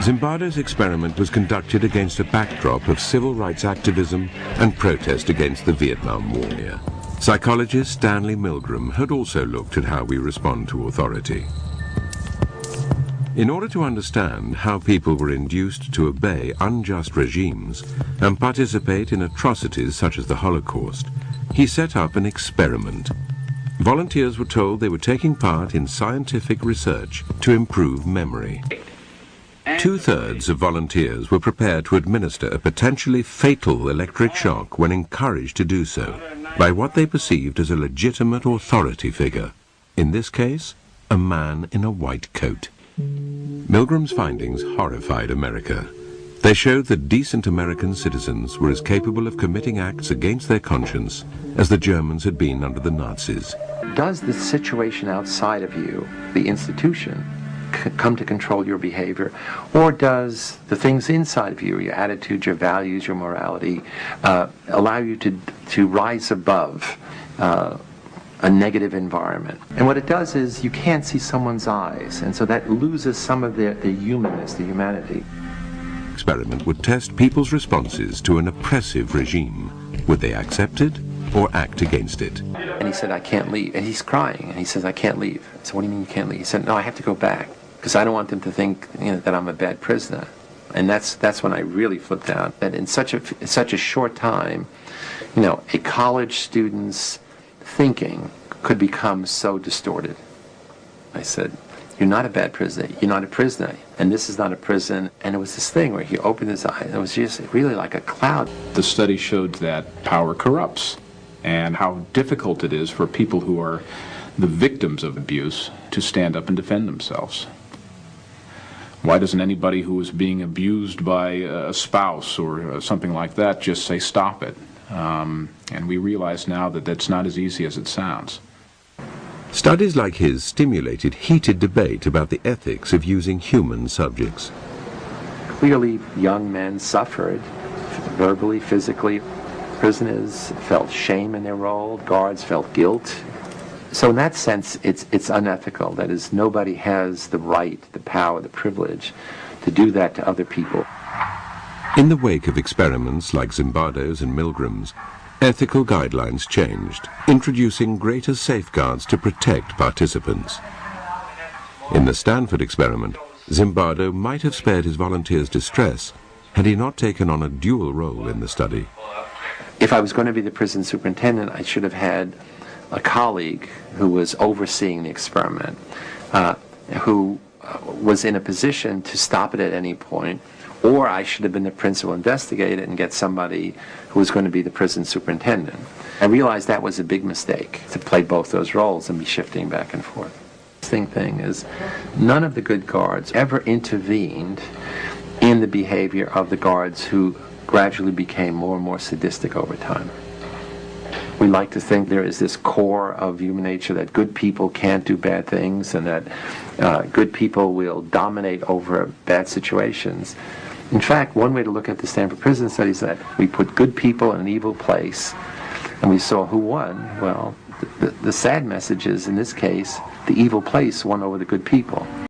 Zimbardo's experiment was conducted against a backdrop of civil rights activism and protest against the Vietnam War. Psychologist Stanley Milgram had also looked at how we respond to authority. In order to understand how people were induced to obey unjust regimes and participate in atrocities such as the Holocaust, he set up an experiment. Volunteers were told they were taking part in scientific research to improve memory. 2/3 of volunteers were prepared to administer a potentially fatal electric shock when encouraged to do so by what they perceived as a legitimate authority figure, in this case, a man in a white coat. Milgram's findings horrified America. They showed that decent American citizens were as capable of committing acts against their conscience as the Germans had been under the Nazis. Does the situation outside of you, the institution, come to control your behavior, or does the things inside of you, your attitudes, your values, your morality, allow you to rise above a negative environment? And what it does is you can't see someone's eyes, and so that loses some of the humanness, the humanity. Experiment would test people's responses to an oppressive regime. Would they accept it or act against it? And he said, I can't leave. And he's crying, and he says, I can't leave. I said, what do you mean you can't leave? He said, no, I have to go back, because I don't want them to think, that I'm a bad prisoner. And that's when I really flipped out. That in such a short time, a college student's thinking could become so distorted. I said, you're not a bad prisoner. You're not a prisoner. And this is not a prison. And it was this thing where he opened his eyes. It was just really like a cloud. The study showed that power corrupts, and how difficult it is for people who are the victims of abuse to stand up and defend themselves. Why doesn't anybody who is being abused by a spouse or something like that just say, stop it? And we realize now that that's not as easy as it sounds. Studies like his stimulated heated debate about the ethics of using human subjects. Clearly, young men suffered, verbally, physically. Prisoners felt shame in their role. Guards felt guilt. So in that sense, it's unethical. That is, nobody has the right, the power, the privilege to do that to other people. In the wake of experiments like Zimbardo's and Milgram's, ethical guidelines changed, introducing greater safeguards to protect participants. In the Stanford experiment, Zimbardo might have spared his volunteers distress had he not taken on a dual role in the study. If I was going to be the prison superintendent, I should have had a colleague who was overseeing the experiment, who was in a position to stop it at any point, or I should have been the principal investigator and get somebody who was going to be the prison superintendent. I realized that was a big mistake, to play both those roles and be shifting back and forth. The interesting thing is, none of the good guards ever intervened in the behavior of the guards who gradually became more and more sadistic over time. We like to think there is this core of human nature that good people can't do bad things and that good people will dominate over bad situations. In fact, one way to look at the Stanford Prison Study is that we put good people in an evil place, and we saw who won. Well, the sad message is, in this case, the evil place won over the good people.